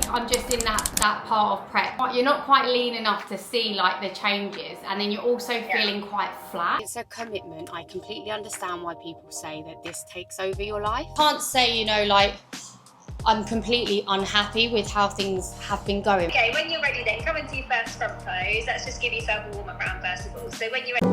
I'm just in that part of prep. You're not quite lean enough to see like the changes, and then you're also feeling quite flat. It's a commitment. I completely understand why people say that this takes over your life. Can't say, you know, like I'm completely unhappy with how things have been going. Okay, when you're ready then, come into your first front pose. Let's just give yourself a warm up round first of all. So when you're ready.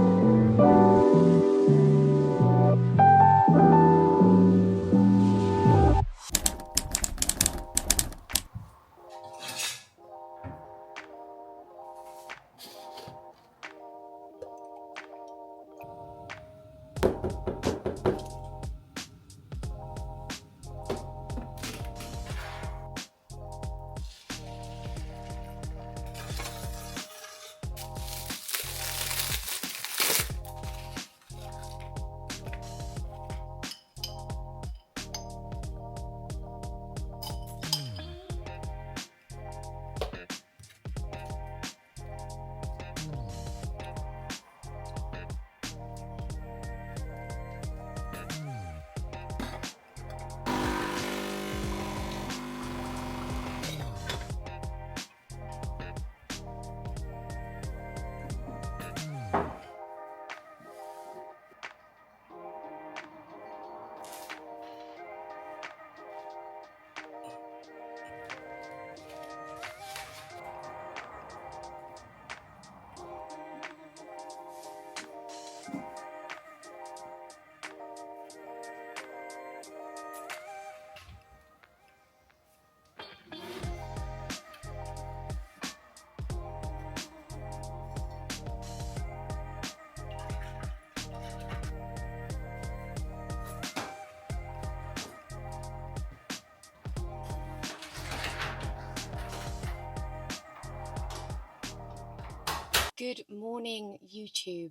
Good morning, YouTube.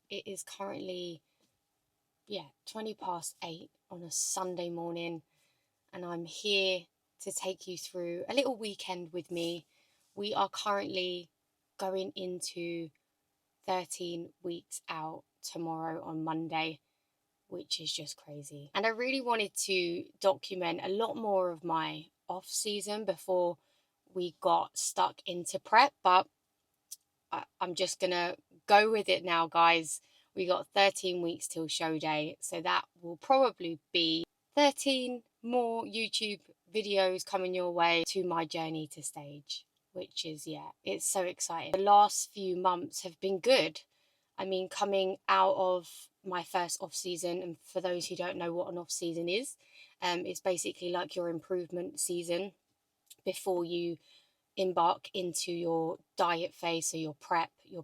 It is currently 8:20 on a Sunday morning, and I'm here to take you through a little weekend with me. We are currently going into 13 weeks out tomorrow on Monday, which is just crazy. And I really wanted to document a lot more of my off season before we got stuck into prep, but I'm just gonna go with it now, guys. We got 13 weeks till show day, so that will probably be 13 more YouTube videos coming your way to my journey to stage, which is, it's so exciting. The last few months have been good. I mean, coming out of my first off season, and for those who don't know what an off season is, it's basically like your improvement season before you embark into your diet phase, so your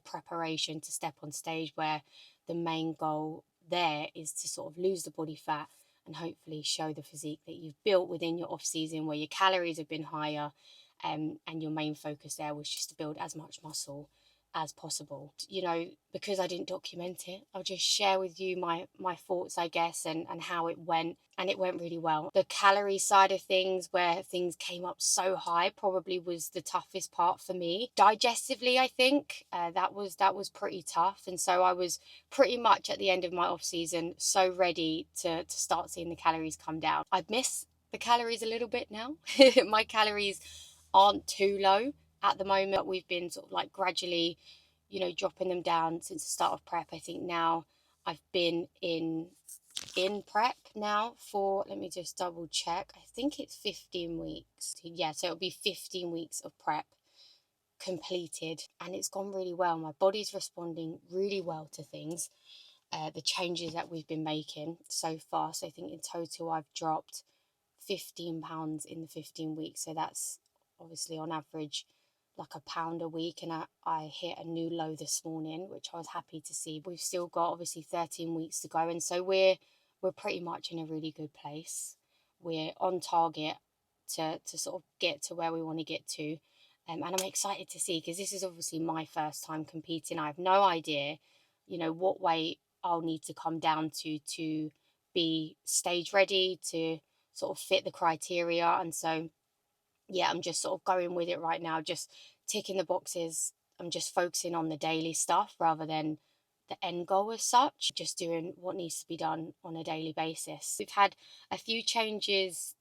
preparation to step on stage, where the main goal there is to sort of lose the body fat and hopefully show the physique that you've built within your off season, where your calories have been higher, and your main focus there was just to build as much muscle as possible. You know, because I didn't document it, I'll just share with you my thoughts, I guess, and how it went. And it went really well. The calorie side of things, where things came up so high, probably was the toughest part for me. Digestively, I think that was pretty tough. And so I was pretty much at the end of my off season so ready to start seeing the calories come down. I miss the calories a little bit now. My calories aren't too low at the moment. We've been sort of like gradually, dropping them down since the start of prep. I think now I've been in prep now for, let me just double check, I think it's 15 weeks. So it'll be 15 weeks of prep completed, and it's gone really well. My body's responding really well to things, the changes that we've been making so far. So I think in total I've dropped 15 pounds in the 15 weeks. So that's obviously on average like a pound a week, and I hit a new low this morning, which I was happy to see. We've still got obviously 13 weeks to go, and so we're pretty much in a really good place. We're on target to sort of get to where we want to get to, and I'm excited to see, because this is obviously my first time competing. I have no idea, what weight I'll need to come down to be stage ready, to sort of fit the criteria. And so I'm just sort of going with it right now, just ticking the boxes. I'm just focusing on the daily stuff rather than the end goal as such, just doing what needs to be done on a daily basis. We've had a few changes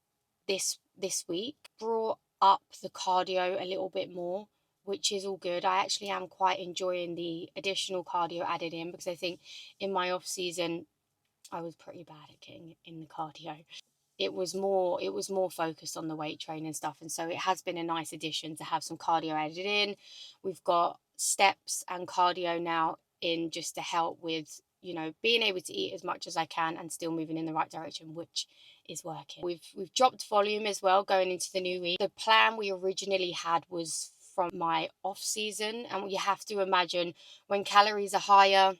this week. Brought up the cardio a little bit more, which is all good. I actually am quite enjoying the additional cardio added in, because I think in my off season I was pretty bad at getting in the cardio. It was more focused on the weight training stuff, and so it has been a nice addition to have some cardio added in. We've got steps and cardio now in, just to help with, you know, being able to eat as much as I can and still moving in the right direction, which is working. We've dropped volume as well going into the new week. The plan we originally had was from my off season, and you have to imagine when calories are higher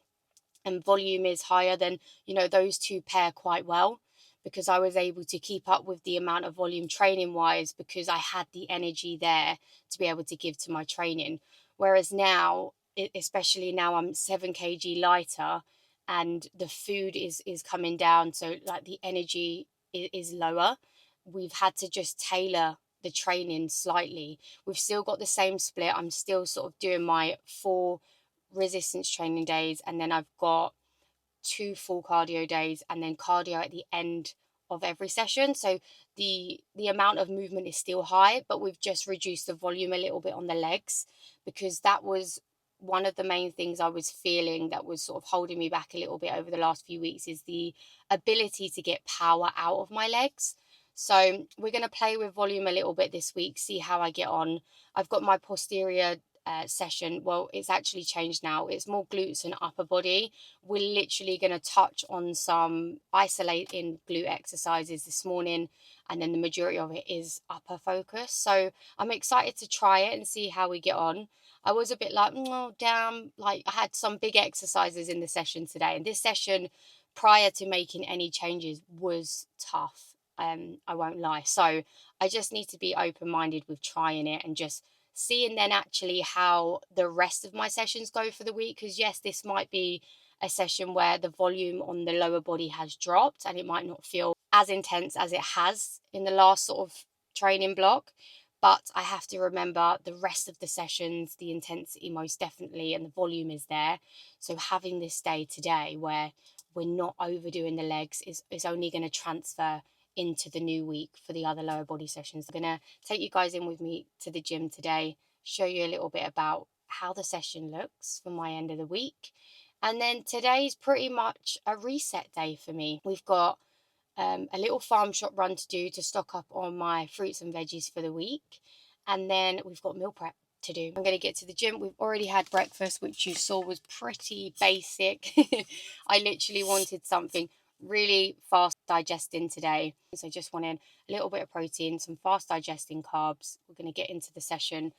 and volume is higher, then, you know, those two pair quite well, because I was able to keep up with the amount of volume training wise, because I had the energy there to be able to give to my training. Whereas now, especially now, I'm 7 kg lighter and the food is coming down, so like the energy is lower. We've had to just tailor the training slightly. We've still got the same split. I'm still sort of doing my 4 resistance training days, and then I've got 2 full cardio days, and then cardio at the end of every session. So the amount of movement is still high, but we've just reduced the volume a little bit on the legs, because that was one of the main things I was feeling that was sort of holding me back a little bit over the last few weeks, is the ability to get power out of my legs. So we're going to play with volume a little bit this week, see how I get on. I've got my posterior session. Well, it's actually changed now. It's more glutes and upper body. We're literally going to touch on some isolating glute exercises this morning, and then the majority of it is upper focus. So I'm excited to try it and see how we get on. I was a bit like, oh, damn, like I had some big exercises in the session today, and this session prior to making any changes was tough. I won't lie. So I just need to be open-minded with trying it and just seeing then actually how the rest of my sessions go for the week. Because yes, this might be a session where the volume on the lower body has dropped and it might not feel as intense as it has in the last sort of training block, but I have to remember the rest of the sessions, the intensity most definitely, and the volume is there. So having this day today where we're not overdoing the legs is only going to transfer into the new week for the other lower body sessions. I'm going to take you guys in with me to the gym today, show you a little bit about how the session looks for my end of the week. And then today's pretty much a reset day for me. We've got a little farm shop run to do to stock up on my fruits and veggies for the week. And then we've got meal prep to do. I'm going to get to the gym. We've already had breakfast, which you saw was pretty basic. I literally wanted something really fast digesting today, so just wanted a little bit of protein, some fast digesting carbs. We're going to get into the session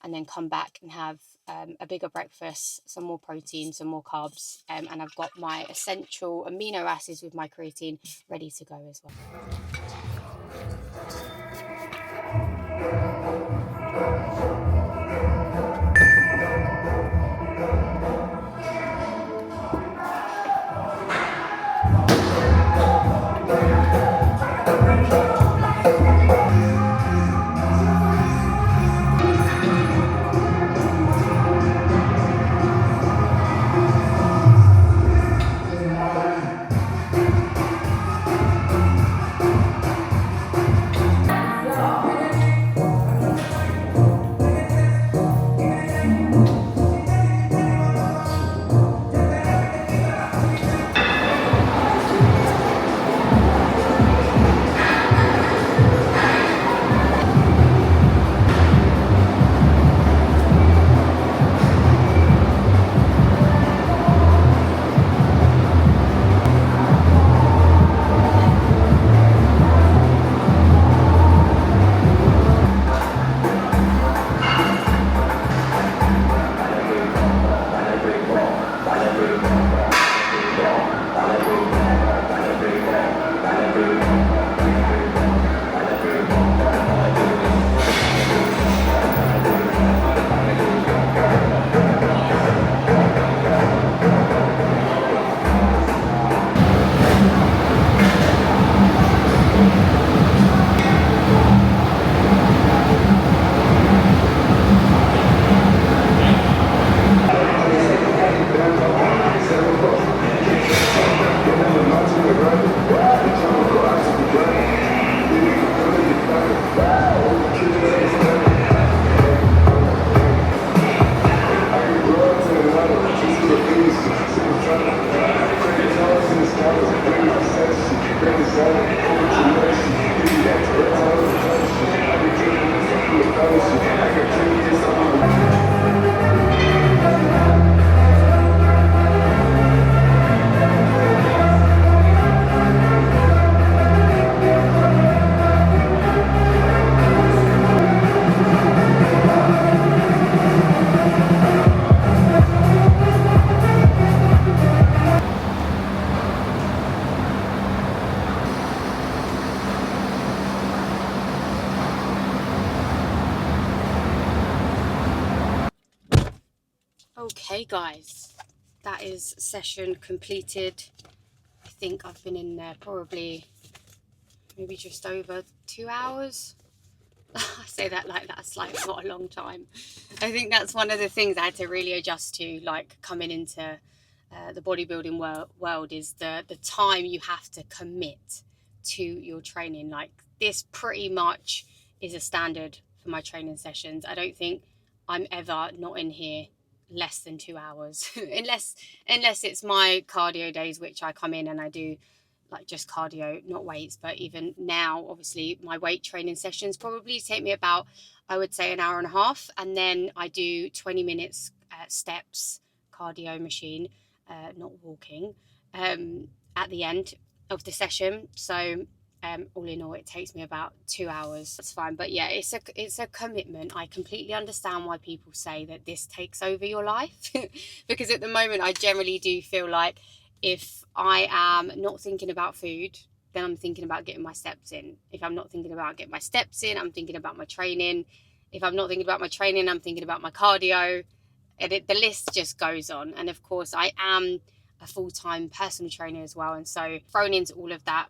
and then come back and have a bigger breakfast, some more protein, some more carbs, and I've got my essential amino acids with my creatine ready to go as well. Okay guys, that is session completed. I think I've been in there probably maybe just over 2 hours. I say that like that's like not a long time. I think that's one of the things I had to really adjust to, like coming into the bodybuilding world, is the time you have to commit to your training. Like this pretty much is a standard for my training sessions. I don't think I'm ever not in here less than 2 hours unless it's my cardio days, which I come in and I do like just cardio, not weights. But even now, obviously my weight training sessions probably take me about, I would say, an hour and a half, and then I do 20 minutes steps cardio machine, not walking, at the end of the session. So all in all, it takes me about 2 hours. That's fine. But yeah, it's a commitment. I completely understand why people say that this takes over your life because at the moment I generally do feel like if I am not thinking about food, then I'm thinking about getting my steps in. If I'm not thinking about getting my steps in, I'm thinking about my training. If I'm not thinking about my training, I'm thinking about my cardio. And the list just goes on. And of course, I am a full-time personal trainer as well. And so thrown into all of that,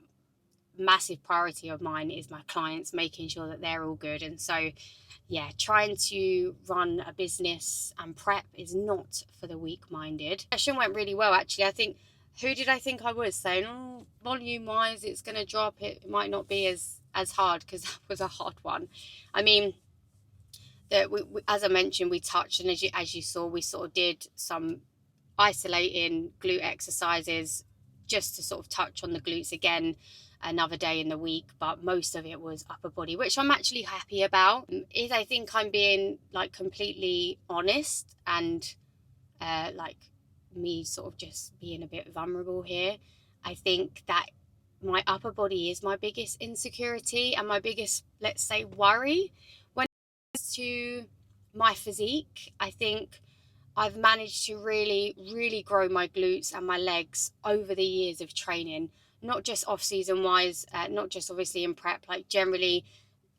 massive priority of mine is my clients, making sure that they're all good. And so yeah, trying to run a business and prep is not for the weak-minded. The session went really well, actually. I think, who did I think I was saying, oh, volume wise it's going to drop, it might not be as hard, because that was a hard one. I mean, we, as I mentioned, we touched, and as you saw, we sort of did some isolating glute exercises just to sort of touch on the glutes again another day in the week, but most of it was upper body, which I'm actually happy about. Is I think I'm being like completely honest and like me sort of just being a bit vulnerable here. I think that my upper body is my biggest insecurity and my biggest, let's say, worry when it comes to my physique. I think I've managed to really grow my glutes and my legs over the years of training, not just off-season wise, not just obviously in prep, like generally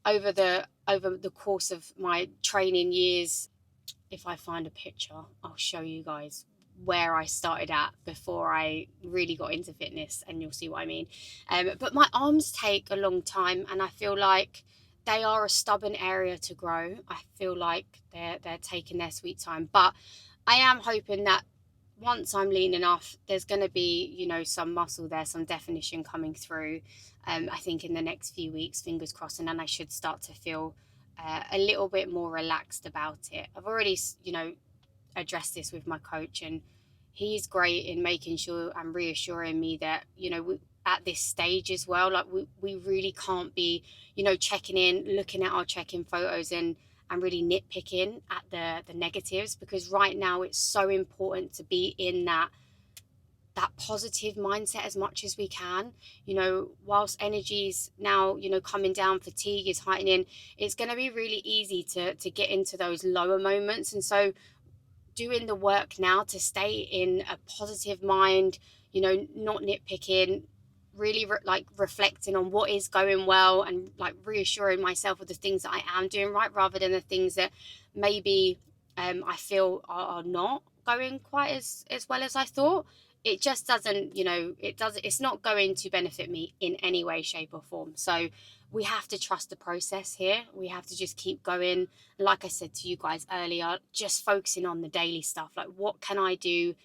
over the course of my training years. If I find a picture, I'll show you guys where I started at before I really got into fitness, and you'll see what I mean. But my arms take a long time, and I feel like they are a stubborn area to grow. I feel like they're taking their sweet time, but I am hoping that once I'm lean enough, there's going to be, you know, some muscle there, some definition coming through. I think in the next few weeks, fingers crossed, and then I should start to feel a little bit more relaxed about it. I've already, you know, addressed this with my coach, and he's great in making sure and reassuring me that, you know, at this stage as well, like we really can't be, you know, checking in, looking at our check-in photos and really nitpicking at the negatives, because right now it's so important to be in that positive mindset as much as we can. You know, whilst energy's now, you know, coming down, fatigue is heightening, it's going to be really easy to get into those lower moments. And so doing the work now to stay in a positive mind, you know, not nitpicking, really like reflecting on what is going well and like reassuring myself of the things that I am doing right, rather than the things that maybe I feel are not going quite as well as I thought. It just doesn't, you know, it's not going to benefit me in any way, shape or form. So we have to trust the process here. We have to just keep going. Like I said to you guys earlier, just focusing on the daily stuff. Like, what can I do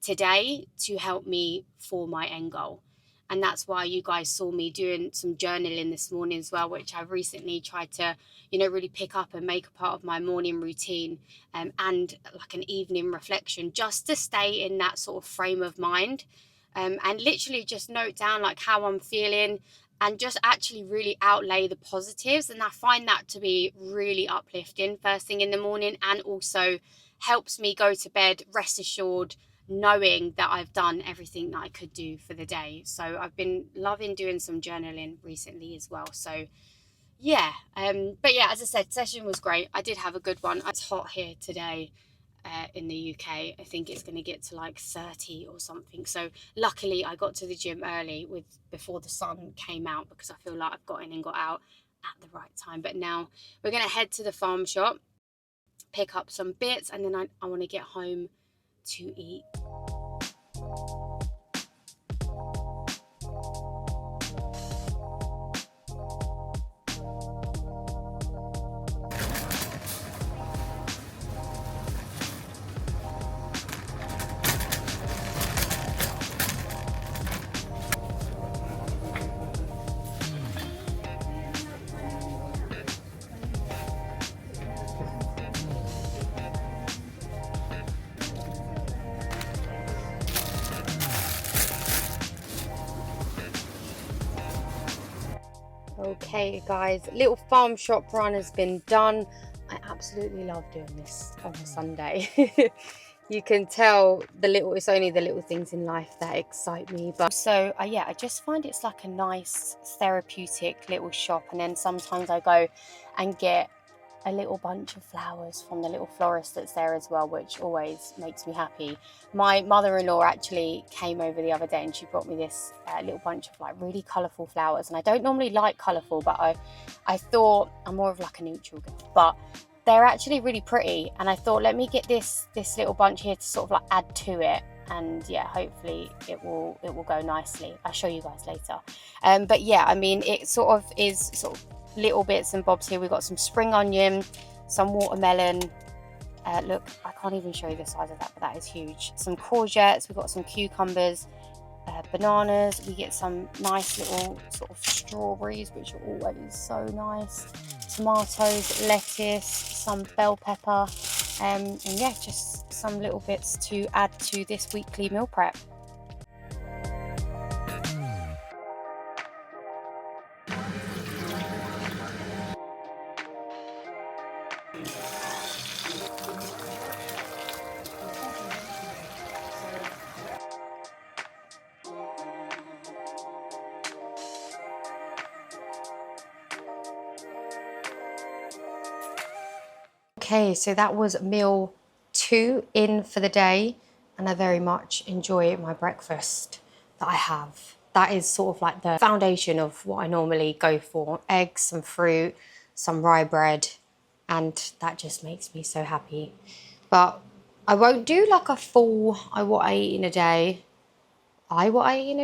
today to help me for my end goal? And that's why you guys saw me doing some journaling this morning as well, which I've recently tried to, you know, really pick up and make a part of my morning routine, and like an evening reflection, just to stay in that sort of frame of mind, and literally just note down like how I'm feeling and just actually really outlay the positives. And I find that to be really uplifting first thing in the morning, and also helps me go to bed rest assured, knowing that I've done everything that I could do for the day. So I've been loving doing some journaling recently as well. So yeah, but yeah, as I said, session was great. I did have a good one. It's hot here today in the UK. I think it's going to get to like 30 or something. So luckily I got to the gym early before the sun came out, because I feel like I've got in and got out at the right time. But now we're going to head to the farm shop, pick up some bits, and then I want to get home to eat. Okay guys, little farm shop run has been done. I absolutely love doing this on a Sunday. You can tell it's only the little things in life that excite me. But so yeah, I just find it's like a nice therapeutic little shop. And then sometimes I go and get a little bunch of flowers from the little florist that's there as well, which always makes me happy. My mother-in-law actually came over the other day and she brought me this little bunch of like really colourful flowers. And I don't normally like colourful, but I thought I'm more of like a neutral girl, but they're actually really pretty. And I thought, let me get this little bunch here to sort of like add to it. And yeah, hopefully it will go nicely. I'll show you guys later. But yeah, I mean, it sort of is sort of little bits and bobs here. We've got some spring onion, some watermelon. Look, I can't even show you the size of that, but that is huge. Some courgettes, we've got some cucumbers, bananas. We get some nice little sort of strawberries, which are always so nice. Tomatoes, lettuce, some bell pepper, and yeah, just some little bits to add to this weekly meal prep. Okay, so that was meal 2 in for the day, and I very much enjoy my breakfast that I have. That is sort of like the foundation of what I normally go for. Eggs, some fruit, some rye bread, and that just makes me so happy. But I won't do like a full what I eat in a day. What I eat in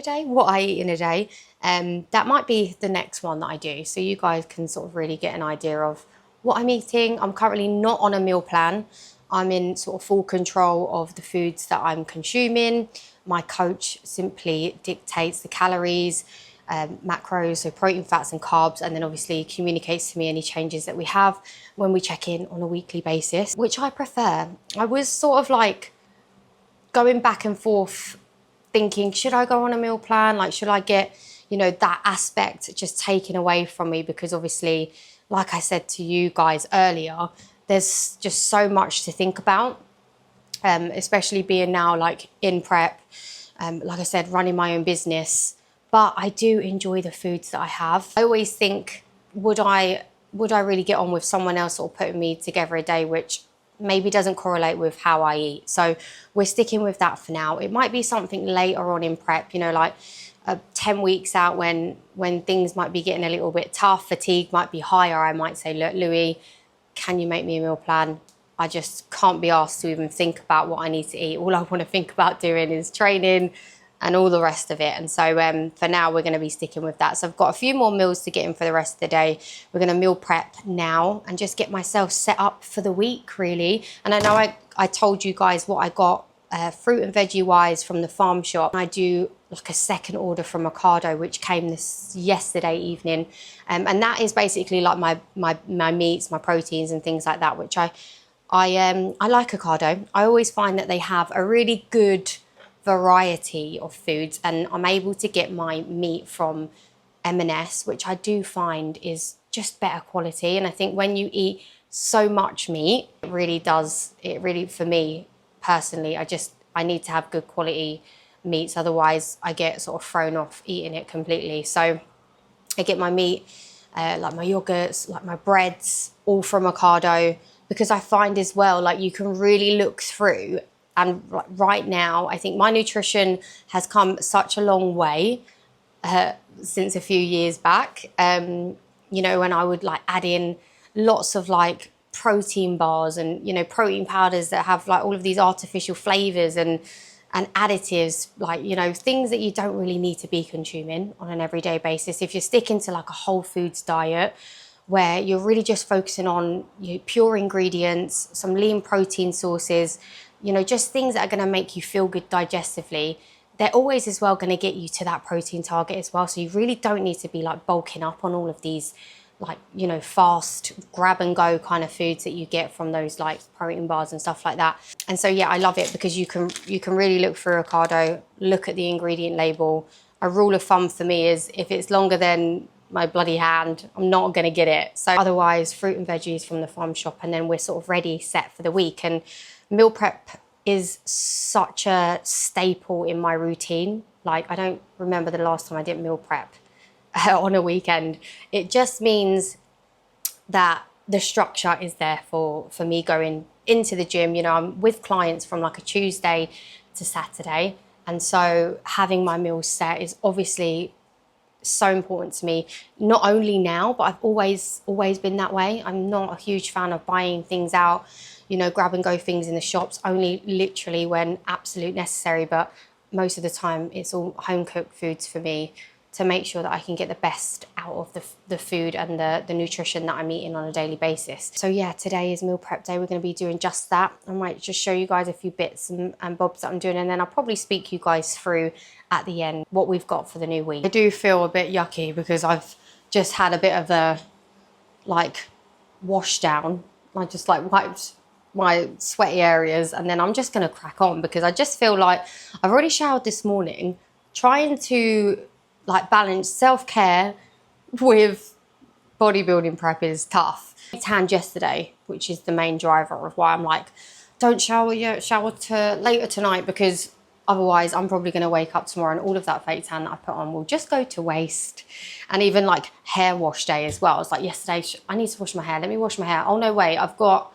a day. That might be the next one that I do, so you guys can sort of really get an idea of what I'm eating. I'm currently not on a meal plan. I'm in sort of full control of the foods that I'm consuming. My coach simply dictates the calories, macros, so protein, fats and carbs, and then obviously communicates to me any changes that we have when we check in on a weekly basis, which I prefer. I was sort of like going back and forth thinking, should I go on a meal plan? Like, should I get, that aspect just taken away from me? Because obviously, like I said to you guys earlier, there's just so much to think about, especially being now like in prep, like I said, running my own business. But I do enjoy the foods that I have. I always think, would I really get on with someone else or putting me together a day which maybe doesn't correlate with how I eat? So we're sticking with that for now. It might be something later on in prep, like 10 weeks out when things might be getting a little bit tough, fatigue might be higher. I might say, look, Louis, can you make me a meal plan? I just can't be asked to even think about what I need to eat. All I want to think about doing is training and all the rest of it. And so for now, we're going to be sticking with that. So I've got a few more meals to get in for the rest of the day. We're going to meal prep now and just get myself set up for the week, really. And I know I told you guys what I got fruit and veggie wise from the farm shop. I do like a second order from Ocado, which came yesterday evening, and that is basically like my meats, my proteins and things like that, which I like Ocado. I always find that they have a really good variety of foods, and I'm able to get my meat from M&S, which I do find is just better quality. And I think when you eat so much meat, it really, for me personally, I need to have good quality meats, otherwise I get sort of thrown off eating it completely. So I get my meat, like my yogurts, like my breads, all from Ocado, because I find as well, like you can really look through. And right now, I think my nutrition has come such a long way since a few years back. You know, when I would like add in lots of like protein bars and, you know, protein powders that have like all of these artificial flavors and additives, like, you know, things that you don't really need to be consuming on an everyday basis. If you're sticking to like a whole foods diet where you're really just focusing on pure ingredients, some lean protein sources, you know, just things that are going to make you feel good digestively, they're always as well going to get you to that protein target as well. So you really don't need to be like bulking up on all of these like, you know, fast grab and go kind of foods that you get from those like protein bars and stuff like that. And so yeah, I love it because you can really look through Ocado, look at the ingredient label. A rule of thumb for me is if it's longer than my bloody hand, I'm not gonna get it. So otherwise, fruit and veggies from the farm shop, and then we're sort of ready, set for the week. And meal prep is such a staple in my routine. Like, I don't remember the last time I did meal prep on a weekend. It just means that the structure is there for me going into the gym. You know, I'm with clients from like a Tuesday to Saturday. And so having my meals set is obviously so important to me, not only now, but I've always been that way. I'm not a huge fan of buying things out, you know, grab and go things in the shops, only literally when absolute necessary. But most of the time it's all home cooked foods for me, to make sure that I can get the best out of the food and the nutrition that I'm eating on a daily basis. So yeah, today is meal prep day. We're going to be doing just that. I might just show you guys a few bits and bobs that I'm doing, and then I'll probably speak you guys through at the end what we've got for the new week. I do feel a bit yucky because I've just had a bit of a like wash down. I just like wiped my sweaty areas, and then I'm just going to crack on because I just feel like I've already showered this morning, trying to like balance self-care with bodybuilding prep is tough. I tanned yesterday, which is the main driver of why I'm like, don't shower yet, shower later tonight, because otherwise I'm probably going to wake up tomorrow and all of that fake tan that I put on will just go to waste. And even like hair wash day as well. I was like, yesterday, I need to wash my hair. Let me wash my hair. Oh no, wait, I've got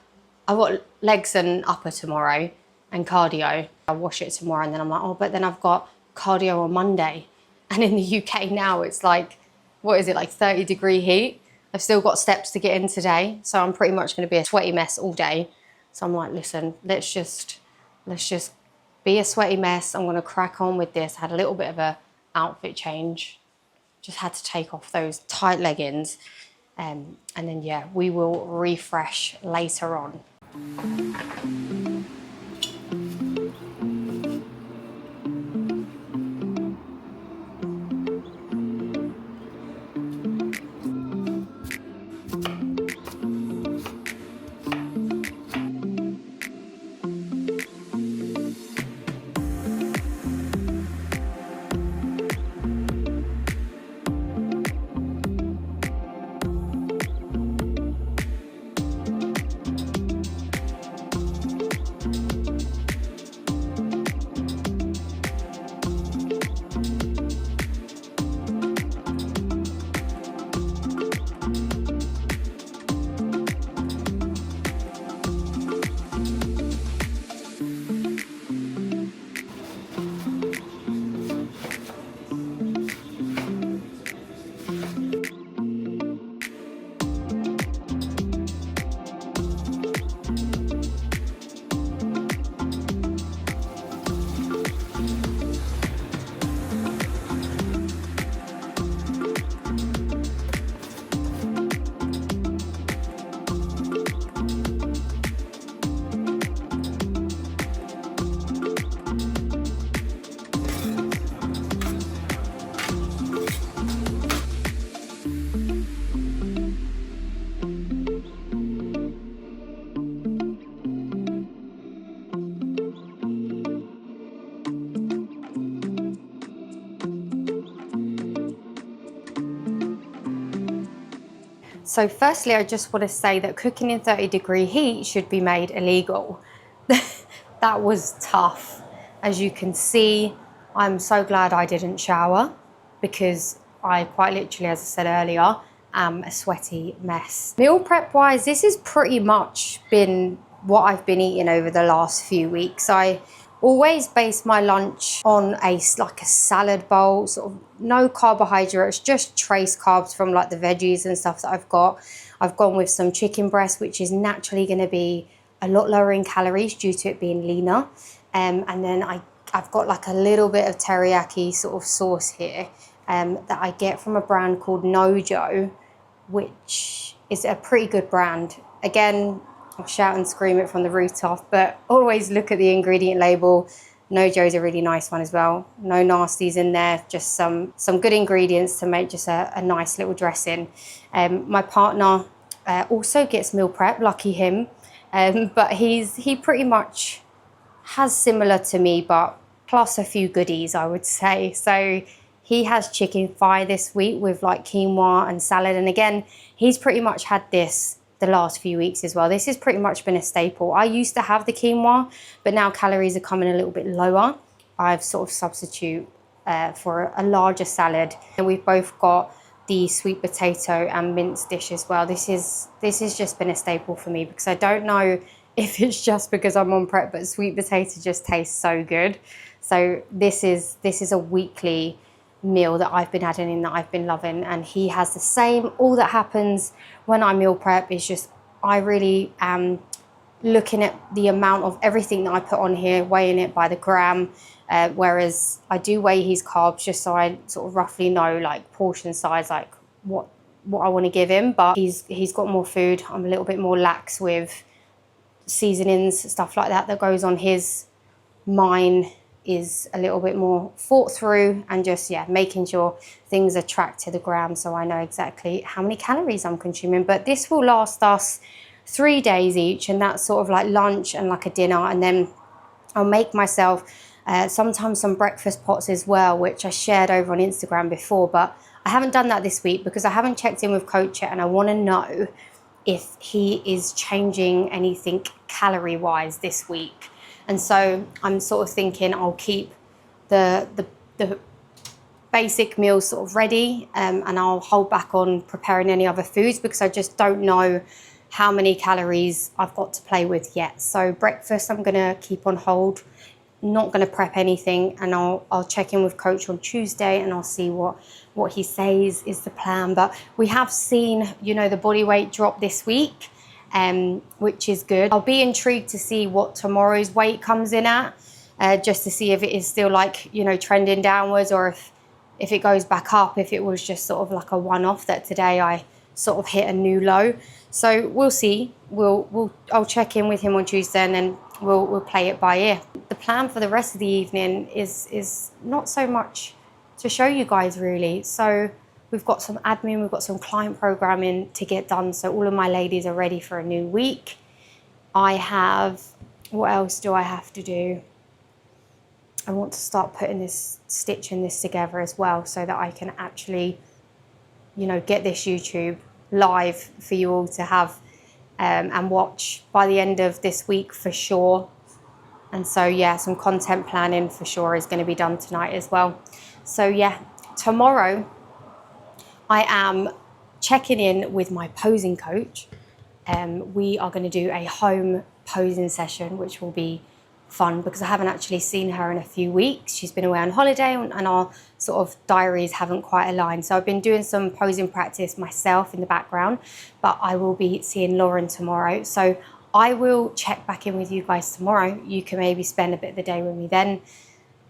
legs and upper tomorrow and cardio. I'll wash it tomorrow, and then I'm like, oh, but then I've got cardio on Monday. And in the UK now, it's like, what is it, like 30-degree heat? I've still got steps to get in today, so I'm pretty much going to be a sweaty mess all day. So I'm like, listen, let's just be a sweaty mess. I'm going to crack on with this. I had a little bit of a outfit change. Just had to take off those tight leggings. And then, yeah, we will refresh later on. So firstly, I just want to say that cooking in 30-degree heat should be made illegal. That was tough. As you can see, I'm so glad I didn't shower because I quite literally, as I said earlier, am a sweaty mess. Meal prep wise, this has pretty much been what I've been eating over the last few weeks. I always base my lunch on like a salad bowl, sort of no carbohydrates, just trace carbs from like the veggies and stuff that I've got. I've gone with some chicken breast, which is naturally going to be a lot lower in calories due to it being leaner. And then I've got like a little bit of teriyaki sort of sauce here that I get from a brand called Nojo, which is a pretty good brand. Again, I'll shout and scream it from the rooftop, but always look at the ingredient label. Nojo is a really nice one as well. No nasties in there, just some good ingredients to make just a nice little dressing. My partner also gets meal prep, lucky him, but he pretty much has similar to me, but plus a few goodies, I would say. So he has chicken thigh this week with like quinoa and salad. And again, he's pretty much had this the last few weeks as well. This has pretty much been a staple. I used to have the quinoa, but now calories are coming a little bit lower. I've sort of substitute for a larger salad. And we've both got the sweet potato and mince dish as well. This has just been a staple for me because I don't know if it's just because I'm on prep, but sweet potato just tastes so good. So this is a weekly meal that I've been adding in that I've been loving, and he has the same. All that happens when I meal prep is just I really am looking at the amount of everything that I put on here, weighing it by the gram, whereas I do weigh his carbs just so I sort of roughly know like portion size, like what I want to give him. But he's got more food. I'm a little bit more lax with seasonings, stuff like that goes on his. Mine is a little bit more thought through and just, yeah, making sure things are tracked to the gram so I know exactly how many calories I'm consuming. But this will last us 3 days each, and that's sort of like lunch and like a dinner, and then I'll make myself sometimes some breakfast pots as well, which I shared over on Instagram before, but I haven't done that this week because I haven't checked in with coach yet, and I want to know if he is changing anything calorie wise this week. And so I'm sort of thinking I'll keep the basic meals sort of ready, and I'll hold back on preparing any other foods because I just don't know how many calories I've got to play with yet. So breakfast I'm gonna keep on hold, not gonna prep anything, and I'll check in with coach on Tuesday and I'll see what he says is the plan. But we have seen, you know, the body weight drop this week, which is good. I'll be intrigued to see what tomorrow's weight comes in at, just to see if it is still like, you know, trending downwards, or if it goes back up, if it was just sort of like a one-off that today I sort of hit a new low. So we'll see. I'll check in with him on Tuesday, and then we'll play it by ear. The plan for the rest of the evening is not so much to show you guys really. So we've got some admin, we've got some client programming to get done. So all of my ladies are ready for a new week. What else do I have to do? I want to start stitching this together as well so that I can actually, you know, get this YouTube live for you all to have and watch by the end of this week for sure. And so, yeah, some content planning for sure is going to be done tonight as well. So, yeah, tomorrow I am checking in with my posing coach. We are going to do a home posing session, which will be fun because I haven't actually seen her in a few weeks. She's been away on holiday and our sort of diaries haven't quite aligned. So I've been doing some posing practice myself in the background, but I will be seeing Lauren tomorrow. So I will check back in with you guys tomorrow. You can maybe spend a bit of the day with me then,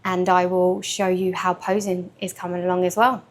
and I will show you how posing is coming along as well.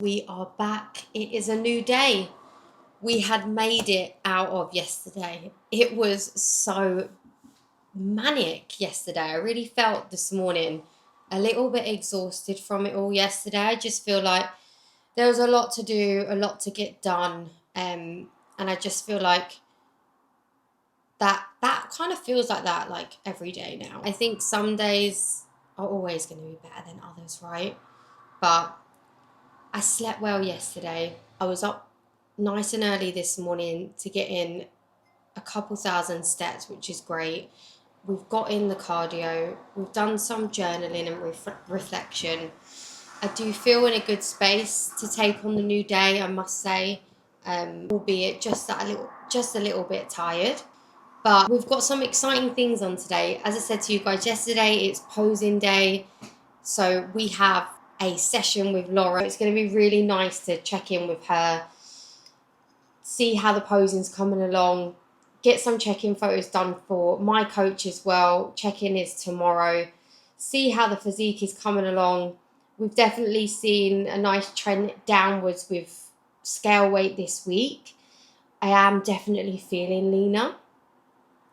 We are back. It is a new day. We had made it out of yesterday. It was so manic yesterday. I really felt this morning a little bit exhausted from it all yesterday. I just feel like there was a lot to do, a lot to get done. And I just feel like that kind of feels like that like every day now. I think some days are always going to be better than others, right? But I slept well yesterday. I was up nice and early this morning to get in a couple thousand steps, which is great. We've got in the cardio. We've done some journaling and reflection. I do feel in a good space to take on the new day, I must say, albeit just a little bit tired. But we've got some exciting things on today. As I said to you guys yesterday, it's posing day. So we have a session with Laura. It's going to be really nice to check in with her, see how the posing's coming along, get some check-in photos done for my coach as well. Check-in is tomorrow. See how the physique is coming along. We've definitely seen a nice trend downwards with scale weight this week. I am definitely feeling leaner.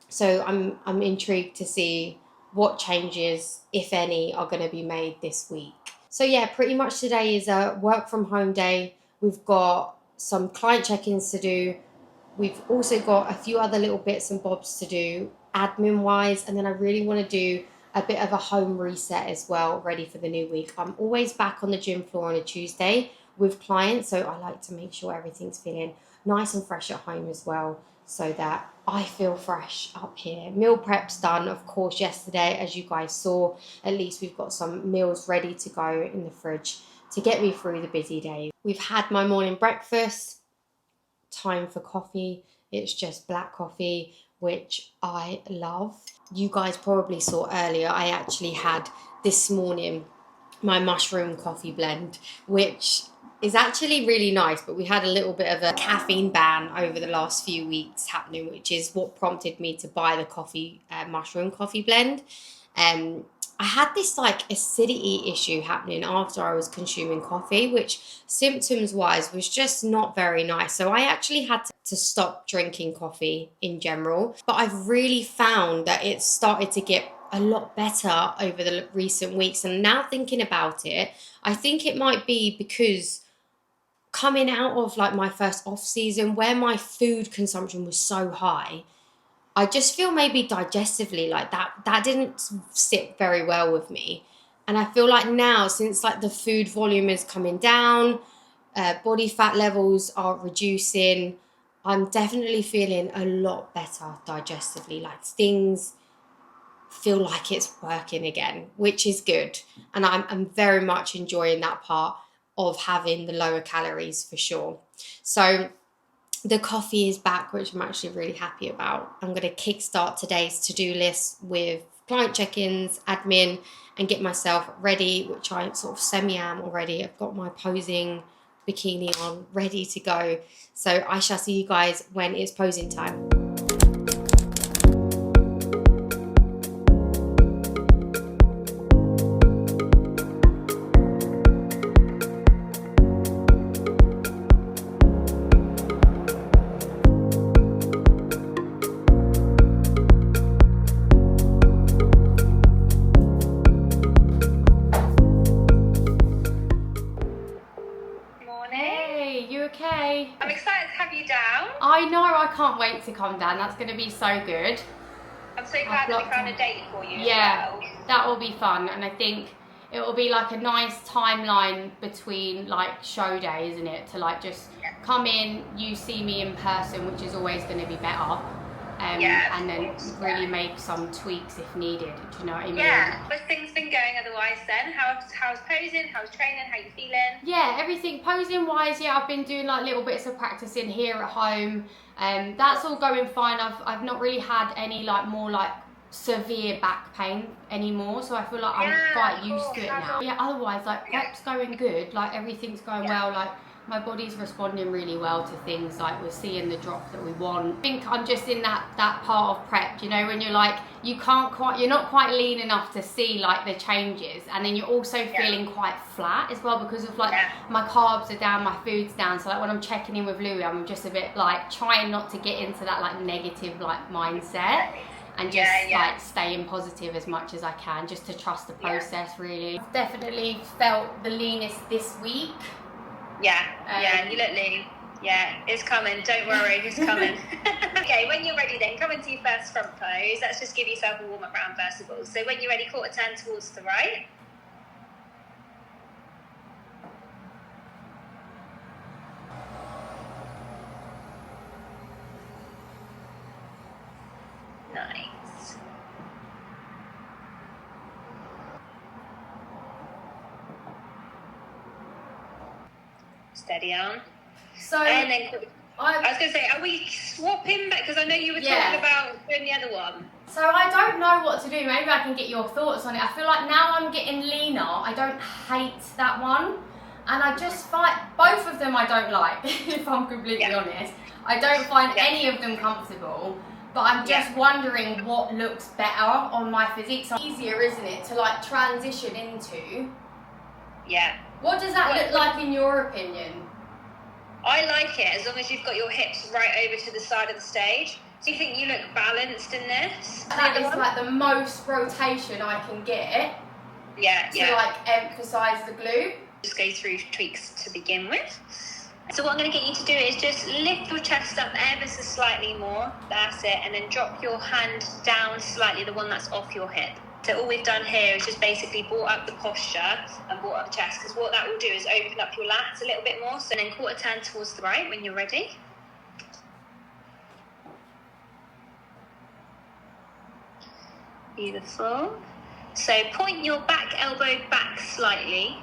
So I'm intrigued to see what changes, if any, are going to be made this week. So yeah, pretty much today is a work from home day. We've got some client check-ins to do. We've also got a few other little bits and bobs to do admin-wise. And then I really want to do a bit of a home reset as well, ready for the new week. I'm always back on the gym floor on a Tuesday with clients. So I like to make sure everything's feeling nice and fresh at home as well, so that I feel fresh up here. Meal prep's done, of course, yesterday, as you guys saw. At least we've got some meals ready to go in the fridge to get me through the busy days. We've had my morning breakfast. Time for coffee. It's just black coffee, which I love. You guys probably saw earlier, I actually had this morning my mushroom coffee blend, which is actually really nice, but we had a little bit of a caffeine ban over the last few weeks happening, which is what prompted me to buy the mushroom coffee blend. I had this like acidity issue happening after I was consuming coffee, which symptoms wise was just not very nice. So I actually had to stop drinking coffee in general, but I've really found that it's started to get a lot better over the recent weeks. And now thinking about it, I think it might be because coming out of like my first off season where my food consumption was so high, I just feel maybe digestively like that didn't sit very well with me. And I feel like now, since like the food volume is coming down, body fat levels are reducing, I'm definitely feeling a lot better digestively. Like things feel like it's working again, which is good. And I'm very much enjoying that part of having the lower calories for sure. So the coffee is back, which I'm actually really happy about. I'm going to kickstart today's to-do list with client check-ins, admin, and get myself ready, which I sort of semi-am already. I've got my posing bikini on, ready to go. So I shall see you guys when it's posing time. Okay. I'm excited to have you down. I know, I can't wait to come down. That's going to be so good. I'm so glad that we found a date for you. Yeah, as well. that will be fun. And I think it will be like a nice timeline between like show day, isn't it? To like just come in, you see me in person, which is always going to be better. And then really make some tweaks if needed. Do you know what I mean? Yeah. How's things been going otherwise then? How's posing? How's training? How you feeling? Yeah, everything posing wise, yeah, I've been doing like little bits of practicing here at home. That's all going fine. I've not really had any like more like severe back pain anymore, so I feel like I'm quite used to it now. Yeah, otherwise like prep's going good, like everything's going well, like my body's responding really well to things, like we're seeing the drop that we want. I think I'm just in that part of prep, you know, when you're like, you're not quite lean enough to see like the changes, and then you're also feeling quite flat as well because of like my carbs are down, my food's down. So like when I'm checking in with Louis, I'm just a bit like trying not to get into that like negative like mindset. And just like staying positive as much as I can, just to trust the process really. I've definitely felt the leanest this week. Yeah, you look lean. Yeah, it's coming, don't worry, it's coming. Okay, when you're ready then, come into your first front pose. Let's just give yourself a warm-up round first of all. So when you're ready, quarter turn towards the right. Nice. Steady on. So, and then I was going to say, are we swapping back? Because I know you were talking about doing the other one. So I don't know what to do. Maybe I can get your thoughts on it. I feel like now I'm getting leaner. I don't hate that one. And I just find, both of them I don't like, if I'm completely honest. I don't find any of them comfortable. But I'm just wondering what looks better on my physique. So easier, isn't it, to like transition into? Yeah. What does that look like in your opinion? I like it as long as you've got your hips right over to the side of the stage. Do you think you look balanced in this? That is like the most rotation I can get. To like emphasise the glute. Just go through tweaks to begin with. So what I'm going to get you to do is just lift your chest up ever so slightly more. That's it. And then drop your hand down slightly, the one that's off your hip. So all we've done here is just basically brought up the posture and brought up the chest, because what that will do is open up your lats a little bit more. So then quarter turn towards the right when you're ready. Beautiful. So point your back elbow back slightly.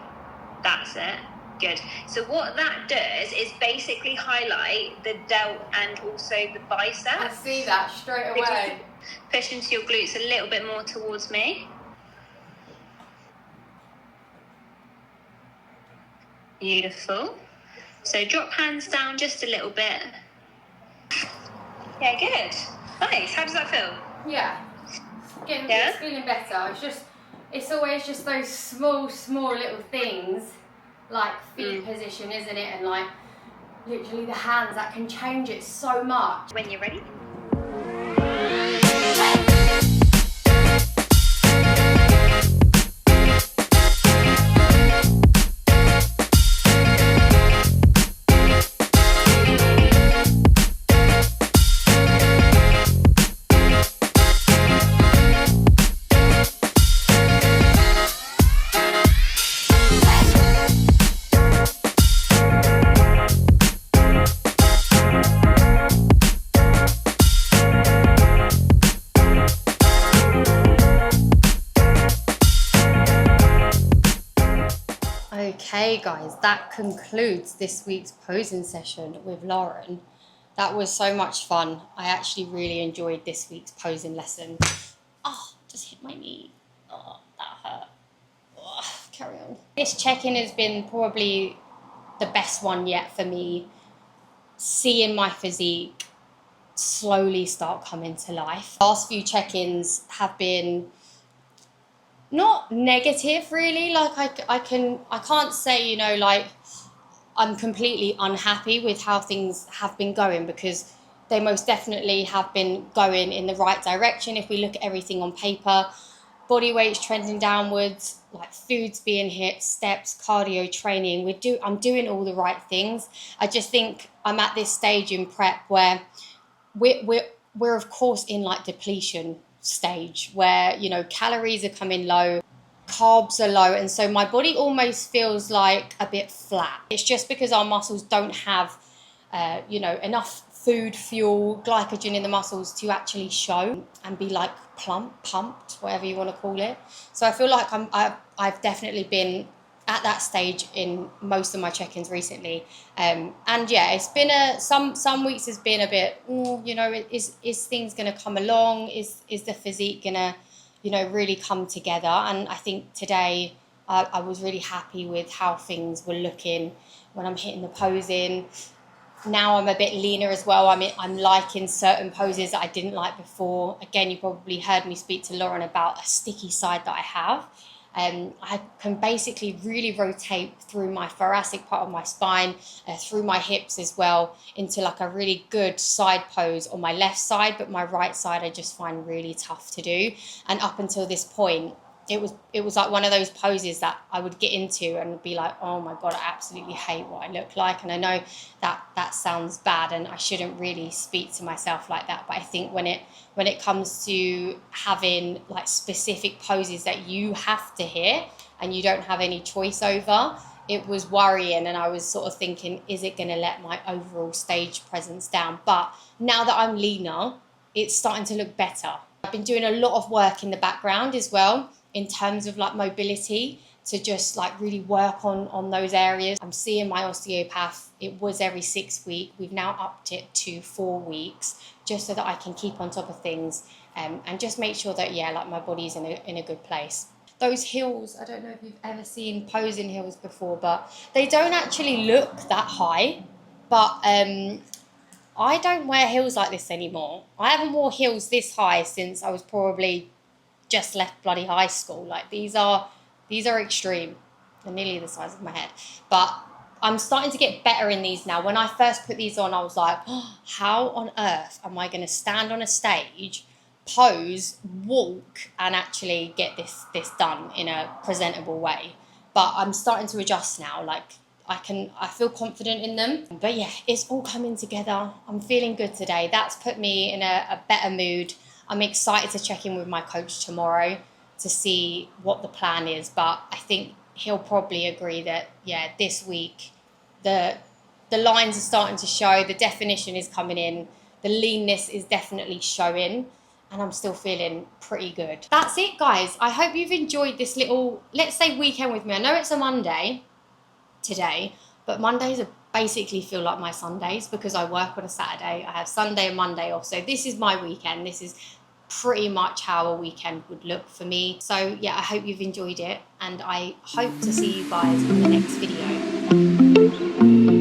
That's it. Good. So what that does is basically highlight the delt and also the bicep. I see that straight away. Push into your glutes a little bit more towards me. Beautiful. So drop hands down just a little bit. Yeah, good. Nice. How does that feel? Yeah. It's feeling better. It's always just those small little things, like feet position, isn't it? And like literally the hands, that can change it so much. When you're ready. Okay guys, that concludes this week's posing session with Lauren. That was so much fun. I actually really enjoyed this week's posing lesson. Oh, just hit my knee. Oh, that hurt. Oh, carry on. This check-in has been probably the best one yet for me. Seeing my physique slowly start coming to life. Last few check-ins have been not negative really, like I can't say, you know, like I'm completely unhappy with how things have been going, because they most definitely have been going in the right direction. If we look at everything on paper, body weight's trending downwards, like food's being hit, steps, cardio training, I'm doing all the right things. I just think I'm at this stage in prep where we're of course in like depletion stage, where, you know, calories are coming low, carbs are low, and so my body almost feels like a bit flat. It's just because our muscles don't have you know, enough food, fuel, glycogen in the muscles to actually show and be like pumped, whatever you want to call it. So I feel like I've definitely been at that stage in most of my check-ins recently, and yeah, it's been some weeks has been a bit, you know, is things going to come along, is the physique going to, you know, really come together. And I think today I was really happy with how things were looking when I'm hitting the posing. Now I'm a bit leaner as well. I'm liking certain poses that I didn't like before. Again, you probably heard me speak to Lauren about a sticky side that I have. I can basically really rotate through my thoracic part of my spine, through my hips as well, into like a really good side pose on my left side, but my right side I just find really tough to do. And up until this point, it was like one of those poses that I would get into and be like, oh my God, I absolutely hate what I look like. And I know that sounds bad and I shouldn't really speak to myself like that. But I think when it comes to having like specific poses that you have to hit and you don't have any choice over, it was worrying. And I was sort of thinking, is it going to let my overall stage presence down? But now that I'm leaner, it's starting to look better. I've been doing a lot of work in the background as well, in terms of like mobility, to just like really work on those areas. I'm seeing my osteopath. It was every 6 weeks. We've now upped it to 4 weeks, just so that I can keep on top of things, and just make sure that, yeah, like my body's in a good place. Those heels, I don't know if you've ever seen posing heels before, but they don't actually look that high. But I don't wear heels like this anymore. I haven't worn heels this high since I was probably just left bloody high school. Like these are extreme. They're nearly the size of my head. But I'm starting to get better in these now. When I first put these on, I was like, oh, how on earth am I going to stand on a stage, pose, walk, and actually get this done in a presentable way? But I'm starting to adjust now. Like I feel confident in them. But yeah, it's all coming together. I'm feeling good today. That's put me in a better mood. I'm excited to check in with my coach tomorrow to see what the plan is. But I think he'll probably agree that, yeah, this week the lines are starting to show, the definition is coming in, the leanness is definitely showing, and I'm still feeling pretty good. That's it, guys. I hope you've enjoyed this little, let's say, weekend with me. I know it's a Monday today, but Mondays basically feel like my Sundays because I work on a Saturday. I have Sunday and Monday off. So this is my weekend. This is pretty much how a weekend would look for me. So yeah, I hope you've enjoyed it, and I hope to see you guys in the next video.